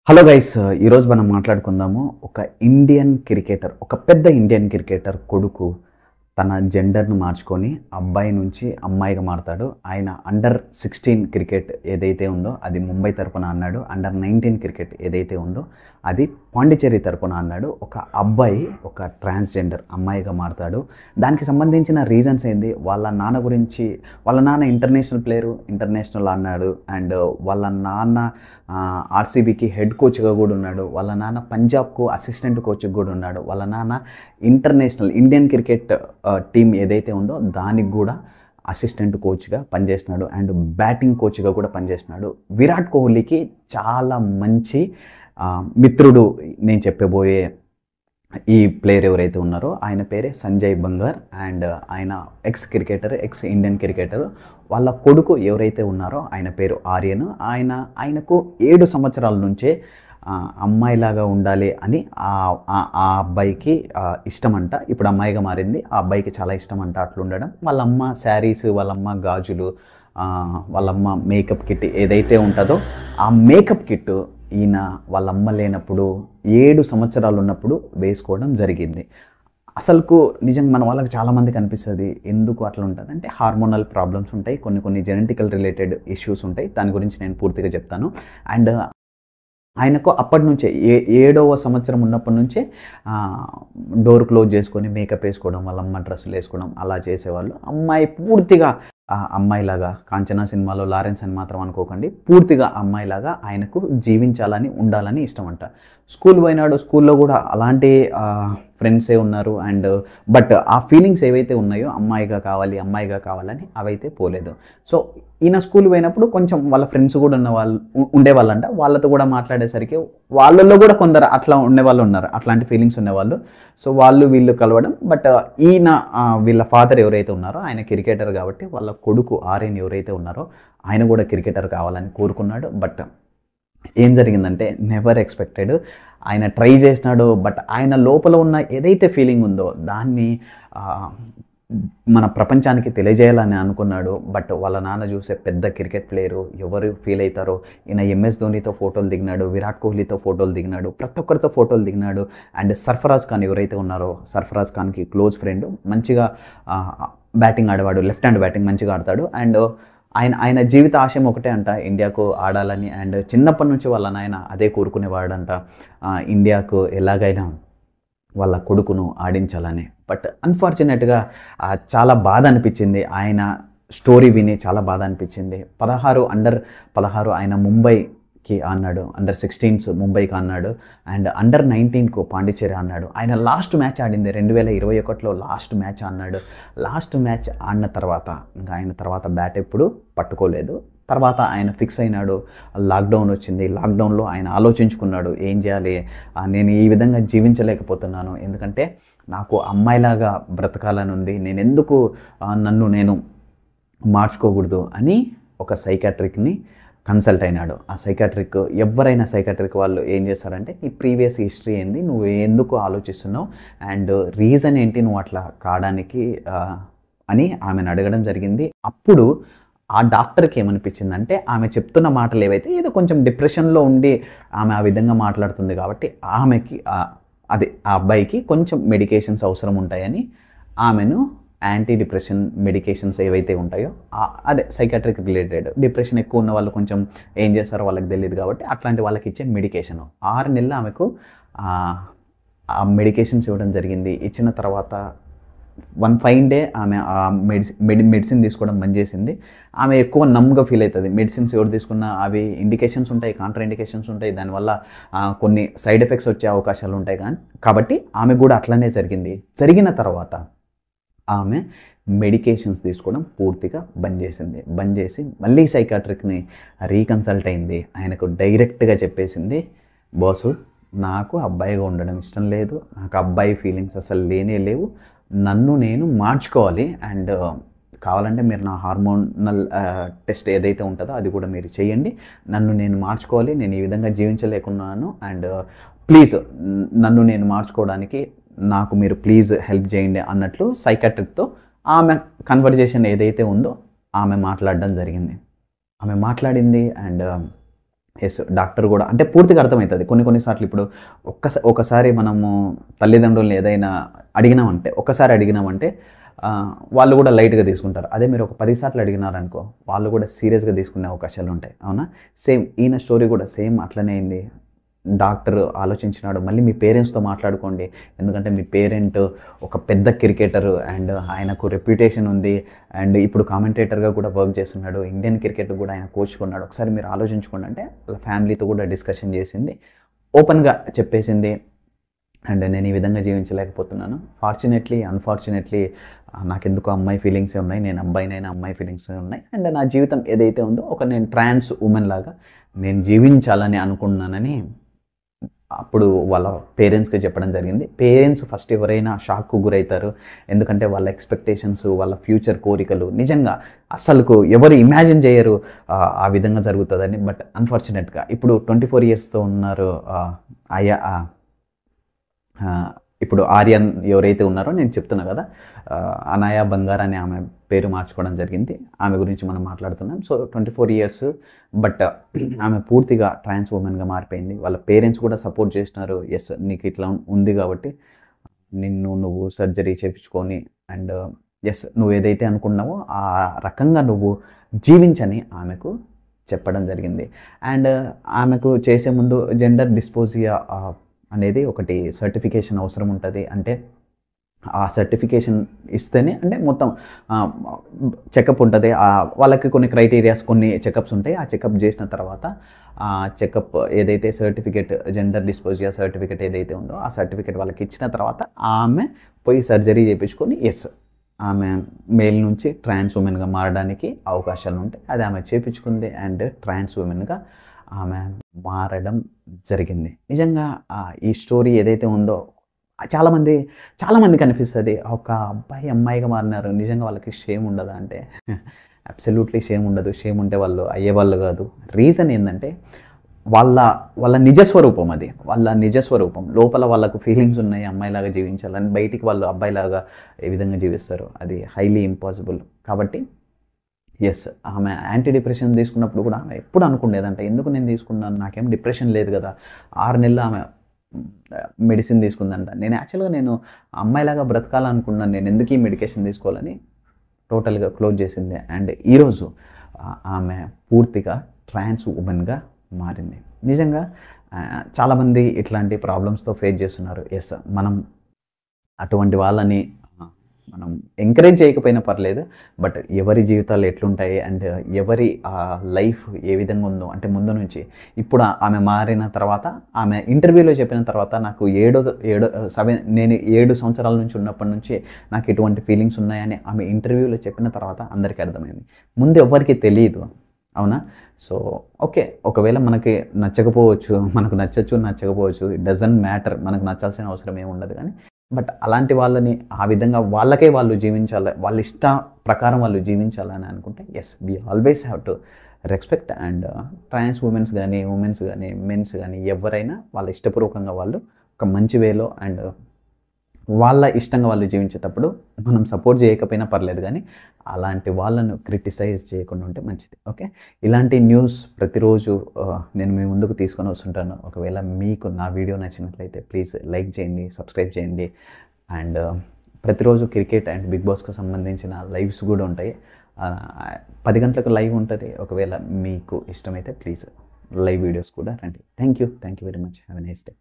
Hello guys, ఈరోజు మనం మాట్లాడుకుందాము. ఒక ఇండియన్ క్రికెటర్, ఒక పెద్ద ఇండియన్ క్రికెటర్ కొడుకు తన జెండర్ను మార్చుకొని అబ్బాయి నుంచి అమ్మాయిగా మారతాడు. ఆయన అండర్ 16 క్రికెట్ ఏదైతే ఉందో అది ముంబై తరపున ఆడినాడు. అండర్ 19 క్రికెట్ ఏదైతే ఉందో అది పాండిచేరి తరపున ఆడినాడు. ఒక అబ్బాయి ఒక ట్రాన్స్జెండర్ అమ్మాయిగా మారతాడు. దానికి సంబంధించిన రీజన్స్ ఏంది, వాళ్ళ నాన్న గురించి. వాళ్ళ నాన్న ఇంటర్నేషనల్ ప్లేయరు, ఇంటర్నేషనల్ ఆడినాడు. అండ్ వాళ్ళ నాన్న ఆర్సీబీకి హెడ్ కోచ్గా కూడా ఉన్నాడు. వాళ్ళ నాన్న పంజాబ్కు అసిస్టెంట్ కోచ్గా కూడా ఉన్నాడు. వాళ్ళ నాన్న ఇంటర్నేషనల్ ఇండియన్ క్రికెట్ టీం ఏదైతే ఉందో దానికి కూడా అసిస్టెంట్ కోచ్గా పనిచేస్తున్నాడు. అండ్ బ్యాటింగ్ కోచ్గా కూడా పనిచేస్తున్నాడు. విరాట్ కోహ్లీకి చాలా మంచి మిత్రుడు. నేను చెప్పబోయే ఈ ప్లేయర్ ఎవరైతే ఉన్నారో ఆయన పేరే సంజయ్ బంగార్. అండ్ ఆయన X cricketer, X Indian cricketer. వాళ్ళ కొడుకు ఎవరైతే ఉన్నారో ఆయన పేరు ఆర్యన్. ఆయనకు 7 సంవత్సరాల నుంచే అమ్మాయిలాగా ఉండాలి అని ఆ అబ్బాయికి ఇష్టమంట. ఇప్పుడు అమ్మాయిగా మారింది. ఆ అబ్బాయికి చాలా ఇష్టం అంట అట్లా ఉండడం. వాళ్ళమ్మ శారీస్, వాళ్ళమ్మ గాజులు, వాళ్ళమ్మ మేకప్ కిట్ ఏదైతే ఉంటుందో ఆ మేకప్ కిట్ ఈయన వాళ్ళమ్మ లేనప్పుడు 7 సంవత్సరాలు ఉన్నప్పుడు వేసుకోవడం జరిగింది. అసలుకు నిజంగా మన వాళ్ళకి చాలామందికి అనిపిస్తుంది ఎందుకు అట్లా ఉంటుంది అంటే హార్మోనల్ ప్రాబ్లమ్స్ ఉంటాయి, కొన్ని జెనెటికల్ రిలేటెడ్ ఇష్యూస్ ఉంటాయి. దాని గురించి నేను పూర్తిగా చెప్తాను. అండ్ ఆయనకు అప్పటి నుంచే 7వ సంవత్సరం ఉన్నప్పటి నుంచే డోర్ క్లోజ్ చేసుకొని మేకప్ వేసుకోవడం, వాళ్ళమ్మ డ్రెస్సులు వేసుకోవడం అలా చేసేవాళ్ళు. అమ్మాయి పూర్తిగా అమ్మాయిలాగా, కాంచనా సినిమాలో లారెన్స్ అని మాత్రం అనుకోకండి, పూర్తిగా అమ్మాయిలాగా ఆయనకు జీవించాలని ఉండాలని ఇష్టం అంట. స్కూల్ పోయినాడు. స్కూల్లో కూడా అలాంటి ఫ్రెండ్సే ఉన్నారు. అండ్ బట్ ఆ ఫీలింగ్స్ ఏవైతే ఉన్నాయో అమ్మాయిగా కావాలని అవైతే పోలేదు. సో ఈయన స్కూల్ పోయినప్పుడు కొంచెం వాళ్ళ ఫ్రెండ్స్ కూడా ఉండేవాళ్ళంట. వాళ్ళతో కూడా మాట్లాడేసరికి వాళ్ళల్లో కూడా కొందరు అట్లా ఉండేవాళ్ళు ఉన్నారు, అట్లాంటి ఫీలింగ్స్ ఉండేవాళ్ళు. సో వీళ్ళు కలవడం. బట్ ఈయన వీళ్ళ ఫాదర్ ఎవరైతే ఉన్నారో ఆయన క్రికెటర్ కాబట్టి వాళ్ళ కొడుకు ఆర్యన్ ఎవరైతే ఉన్నారో ఆయన కూడా క్రికెటర్ కావాలని కోరుకున్నాడు. బట్ ఏం జరిగిందంటే నెవర్ ఎక్స్పెక్టెడ్. ఆయన ట్రై చేసినాడు. బట్ ఆయన లోపల ఉన్న ఏదైతే ఫీలింగ్ ఉందో దాన్ని మన ప్రపంచానికి తెలియజేయాలని అనుకున్నాడు. బట్ వాళ్ళ నాన్న చూసే పెద్ద క్రికెట్ ప్లేయరు, ఎవరు ఫీల్ అవుతారో. ఈయన MS ధోనితో ఫోటోలు దిగినాడు, విరాట్ కోహ్లీతో ఫోటోలు దిగినాడు, ప్రతి ఒక్కరితో ఫోటోలు దిగినాడు. అండ్ సర్ఫరాజ్ ఖాన్ ఎవరైతే ఉన్నారో సర్ఫరాజ్ ఖాన్కి క్లోజ్ ఫ్రెండ్, మంచిగా బ్యాటింగ్ ఆడేవాడు, లెఫ్ట్ హ్యాండ్ బ్యాటింగ్ మంచిగా ఆడతాడు. అండ్ ఆయన జీవిత ఆశయం ఒకటే అంట, ఇండియాకు ఆడాలని. అండ్ చిన్నప్పటి నుంచి వాళ్ళ నాయన అదే కోరుకునేవాడంట, ఇండియాకు ఎలాగైనా వాళ్ళ కొడుకును ఆడించాలని. బట్ అన్ఫార్చునేట్గా చాలా బాధ అనిపించింది. ఆయన స్టోరీ విని చాలా బాధ అనిపించింది. అండర్ 16 ఆయన ముంబైకి ఆడినాడు, అండర్ 16 ముంబైకి ఆడినాడు. అండ్ అండర్ 19కు పాండిచేరి ఆడినాడు. ఆయన లాస్ట్ మ్యాచ్ ఆడింది 2021లో లాస్ట్ మ్యాచ్ ఆడినాడు. లాస్ట్ మ్యాచ్ ఆడిన తర్వాత ఇంకా ఆయన తర్వాత బ్యాట్ ఎప్పుడు పట్టుకోలేదు. తర్వాత ఆయన ఫిక్స్ అయినాడు. లాక్డౌన్ వచ్చింది. లాక్డౌన్లో ఆయన ఆలోచించుకున్నాడు, ఏం చేయాలి, నేను ఈ విధంగా జీవించలేకపోతున్నాను, ఎందుకంటే నాకు అమ్మాయిలాగా బ్రతకాలని ఉంది, నేను ఎందుకు నన్ను నేను మార్చుకోకూడదు అని ఒక సైకాట్రిక్ని కన్సల్ట్ అయినాడు. ఆ సైకాట్రిక్, ఎవరైనా సైకాట్రిక్ వాళ్ళు ఏం చేస్తారంటే నీ ప్రీవియస్ హిస్టరీ ఏంది, నువ్వు ఎందుకు ఆలోచిస్తున్నావు, అండ్ రీజన్ ఏంటి నువ్వు అట్లా కావడానికి అని ఆమెను అడగడం జరిగింది. అప్పుడు ఆ డాక్టర్కి ఏమనిపించిందంటే ఆమె చెప్తున్న మాటలు ఏవైతే ఏదో కొంచెం డిప్రెషన్లో ఉండి ఆమె ఆ విధంగా మాట్లాడుతుంది కాబట్టి ఆమెకి ఆ అబ్బాయికి కొంచెం మెడికేషన్స్ అవసరం ఉంటాయని ఆమెను యాంటీ డిప్రెషన్ మెడికేషన్స్ ఏవైతే ఉంటాయో సైకాట్రిక్ రిలేటెడ్, డిప్రెషన్ ఎక్కువ ఉన్న వాళ్ళు కొంచెం ఏం చేస్తారో వాళ్ళకి తెలియదు కాబట్టి అట్లాంటి వాళ్ళకి ఇచ్చే మెడికేషన్ 6 నెలలు ఆమెకు ఆ మెడికేషన్స్ ఇవ్వడం జరిగింది. ఇచ్చిన తర్వాత వన్ ఫైన్ డే ఆమె ఆ మెడిసిన్ తీసుకోవడం బంద్ చేసింది. ఆమె ఎక్కువ నమ్గా ఫీల్ అవుతుంది. మెడిసిన్స్ ఎవరు తీసుకున్నా అవి ఇండికేషన్స్ ఉంటాయి, కాంట్రా ఇండికేషన్స్ ఉంటాయి, దానివల్ల కొన్ని సైడ్ ఎఫెక్ట్స్ వచ్చే అవకాశాలు ఉంటాయి. కాబట్టి ఆమె కూడా అట్లనే జరిగింది. జరిగిన తర్వాత ఆమె మెడికేషన్స్ తీసుకోవడం పూర్తిగా బంద్ చేసి మళ్ళీ సైకాట్రిక్ని రీకన్సల్ట్ అయింది. ఆయనకు డైరెక్ట్గా చెప్పేసింది, బాసు నాకు అబ్బాయిగా ఉండడం ఇష్టం లేదు, నాకు అబ్బాయి ఫీలింగ్స్ అసలు లేనే లేవు, నన్ను నేను మార్చుకోవాలి. అండ్ కావాలంటే మీరు నా హార్మోనల్ టెస్ట్ ఏదైతే ఉంటుందో అది కూడా మీరు చేయండి, నన్ను నేను మార్చుకోవాలి, నేను ఈ విధంగా జీవించలేకున్నాను, అండ్ ప్లీజ్ నన్ను నేను మార్చుకోవడానికి నాకు మీరు ప్లీజ్ హెల్ప్ చేయండి అన్నట్లు సైకాట్రిక్తో ఆమె కన్వర్జేషన్ ఏదైతే ఉందో ఆమె మాట్లాడడం జరిగింది. ఆమె మాట్లాడింది. అండ్ ఎస్ డాక్టర్ కూడా అంటే పూర్తిగా అర్థమవుతుంది. కొన్నిసార్లు ఇప్పుడు ఒకసారి మనము తల్లిదండ్రులను ఏదైనా అడిగినామంటే ఒక్కసారి అడిగినామంటే వాళ్ళు కూడా లైట్గా తీసుకుంటారు. అదే మీరు ఒక 10 సార్లు అడిగినారనుకో వాళ్ళు కూడా సీరియస్గా తీసుకునే అవకాశాలు ఉంటాయి. అవునా? సేమ్ ఈయన స్టోరీ కూడా సేమ్ అట్లనే అయింది. డాక్టర్ ఆలోచించినాడు, మళ్ళీ మీ పేరెంట్స్తో మాట్లాడుకోండి, ఎందుకంటే మీ పేరెంట్ ఒక పెద్ద క్రికెటర్ అండ్ ఆయనకు రెప్యుటేషన్ ఉంది అండ్ ఇప్పుడు కామెంటేటర్గా కూడా వర్క్ చేస్తున్నాడు, ఇండియన్ క్రికెట్ కూడా ఆయన కోచ్ కొన్నాడు, ఒకసారి మీరు ఆలోచించుకోండి అంటే వాళ్ళ ఫ్యామిలీతో కూడా డిస్కషన్ చేసింది, ఓపెన్గా చెప్పేసింది. అండ్ నేను ఈ విధంగా జీవించలేకపోతున్నాను, ఫార్చునేట్లీ అన్ఫార్చునేట్లీ నాకెందుకు అమ్మాయి ఫీలింగ్సే ఉన్నాయి, నేను అబ్బాయినైనా అమ్మాయి ఫీలింగ్సే ఉన్నాయి అండ్ నా జీవితం ఏదైతే ఉందో నేను ట్రాన్స్ ఉమెన్ లాగా నేను జీవించాలని అనుకున్నానని అప్పుడు వాళ్ళ పేరెంట్స్కి చెప్పడం జరిగింది. పేరెంట్స్ ఫస్ట్ ఎవరైనా షాక్కు గురవుతారు, ఎందుకంటే వాళ్ళ ఎక్స్పెక్టేషన్స్, వాళ్ళ ఫ్యూచర్ కోరికలు నిజంగా అస్సలు ఎవరు ఇమాజిన్ చేయరు ఆ విధంగా జరుగుతుందని. బట్ అన్ఫార్చునేట్గా ఇప్పుడు 24 ఇయర్స్తో ఉన్నారు ఇప్పుడు ఆర్యన్ ఎవరైతే ఉన్నారో నేను చెప్తున్నా కదా, అనాయా బంగార్ అని ఆమె పేరు మార్చుకోవడం జరిగింది. ఆమె గురించి మనం మాట్లాడుతున్నాం. సో 24 ఇయర్స్, బట్ ఆమె పూర్తిగా ట్రాన్స్ ఉమెన్గా మారిపోయింది. వాళ్ళ పేరెంట్స్ కూడా సపోర్ట్ చేసినారు, ఎస్ నీకు ఇట్లా ఉంది కాబట్టి నువ్వు సర్జరీ చేయించుకొని అండ్ ఎస్ నువ్వు ఏదైతే అనుకున్నావో ఆ రకంగా నువ్వు జీవించని ఆమెకు చెప్పడం జరిగింది. అండ్ ఆమెకు చేసే ముందు జెండర్ డిస్పోజియా అనేది ఒకటి సర్టిఫికేషన్ అవసరం ఉంటుంది. అంటే ఆ సర్టిఫికేషన్ ఇస్తేనే అంటే మొత్తం చెకప్ ఉంటుంది. వాళ్ళకి కొన్ని క్రైటీరియాస్, కొన్ని చెకప్స్ ఉంటాయి. ఆ చెకప్ చేసిన తర్వాత ఆ చెకప్ ఏదైతే సర్టిఫికేట్, జెండర్ డిస్పోజియా సర్టిఫికేట్ ఏదైతే ఉందో ఆ సర్టిఫికేట్ వాళ్ళకి ఇచ్చిన తర్వాత ఆమె పోయి సర్జరీ చేయించుకొని ఎస్ ఆమె మేల్ నుంచి ట్రాన్స్ ఉమెన్గా మారడానికి అవకాశాలు ఉంటాయి. అది ఆమె చేయించుకుంది అండ్ ట్రాన్స్ ఉమెన్గా ఆమె మారడం జరిగింది. నిజంగా ఈ స్టోరీ ఏదైతే ఉందో చాలామందికి అనిపిస్తుంది, ఒక అబ్బాయి అమ్మాయిగా మారినారు, నిజంగా వాళ్ళకి షేమ్ ఉండదా అంటే అబ్సల్యూట్లీ షేమ్ ఉండదు. షేమ్ ఉంటే వాళ్ళు అయ్యేవాళ్ళు కాదు. రీజన్ ఏంటంటే వాళ్ళ నిజస్వరూపం, అది వాళ్ళ నిజస్వరూపం. లోపల వాళ్ళకు ఫీలింగ్స్ ఉన్నాయి, అమ్మాయిలాగా జీవించాలని, బయటికి వాళ్ళు అబ్బాయిలాగా ఏ విధంగా జీవిస్తారు, అది హైలీ ఇంపాసిబుల్. కాబట్టి ఎస్ ఆమె యాంటీ డిప్రెషన్ తీసుకున్నప్పుడు కూడా ఆమె ఎప్పుడు అనుకునేదంట, ఎందుకు నేను తీసుకున్నాను, నాకేం డిప్రెషన్ లేదు కదా. 6 నెలలు ఆమె మెడిసిన్ తీసుకుందంట. నేను అమ్మాయిలాగా బ్రతకాలనుకున్నాను, నేను ఎందుకు ఈ మెడికేషన్ తీసుకోవాలని టోటల్గా క్లోజ్ చేసింది. అండ్ ఈరోజు ఆమె పూర్తిగా ట్రాన్స్ ఉమెన్గా మారింది. నిజంగా చాలామంది ఇట్లాంటి ప్రాబ్లమ్స్తో ఫేస్ చేస్తున్నారు. ఎస్ మనం అటువంటి వాళ్ళని మనం ఎంకరేజ్ చేయకపోయినా పర్లేదు, బట్ ఎవరి జీవితాలు ఎట్లుంటాయి అండ్ ఎవరి లైఫ్ ఏ విధంగా ఉందో అంటే ముందు నుంచి ఇప్పుడు ఆమె మారిన తర్వాత, ఆమె ఇంటర్వ్యూలో చెప్పిన తర్వాత నాకు నేను 7 సంవత్సరాల నుంచి ఉన్నప్పటి నుంచి నాకు ఎటువంటి ఫీలింగ్స్ ఉన్నాయని ఆమె ఇంటర్వ్యూలో చెప్పిన తర్వాత అందరికీ అర్థమైంది. ముందు ఎవరికి తెలియదు, అవునా? సో ఓకే, ఒకవేళ మనకి నచ్చకపోవచ్చు, మనకు నచ్చకపోవచ్చు, ఇట్ డజంట్ మ్యాటర్, మనకు నచ్చాల్సిన అవసరం ఏమి ఉండదు. కానీ బట్ అలాంటి వాళ్ళని ఆ విధంగా వాళ్ళకే వాళ్ళు జీవించాలి, వాళ్ళ ఇష్ట ప్రకారం వాళ్ళు జీవించాలని అనుకుంటే as we always have to respect. And trans womens కానీ మెన్స్ కానీ ఎవరైనా వాళ్ళ ఇష్టపూర్వకంగా వాళ్ళు ఒక మంచి వేలో అండ్ వాళ్ళ ఇష్టంగా వాళ్ళు జీవించేటప్పుడు మనం సపోర్ట్ చేయకపోయినా పర్లేదు, కానీ అలాంటి వాళ్ళను క్రిటిసైజ్ చేయకుండా ఉంటే మంచిది. ఓకే, ఇలాంటి న్యూస్ ప్రతిరోజు నేను మీ ముందుకు తీసుకొని వస్తుంటాను. ఒకవేళ మీకు నా వీడియో నచ్చినట్లయితే ప్లీజ్ లైక్ చేయండి, సబ్స్క్రైబ్ చేయండి. అండ్ ప్రతిరోజు క్రికెట్ అండ్ బిగ్ బాస్కు సంబంధించిన లైవ్స్ కూడా ఉంటాయి. 10 గంటలకు లైవ్ ఉంటుంది. ఒకవేళ మీకు ఇష్టమైతే ప్లీజ్ లైవ్ వీడియోస్ కూడా రండి. Thank you very much. Have a nice day.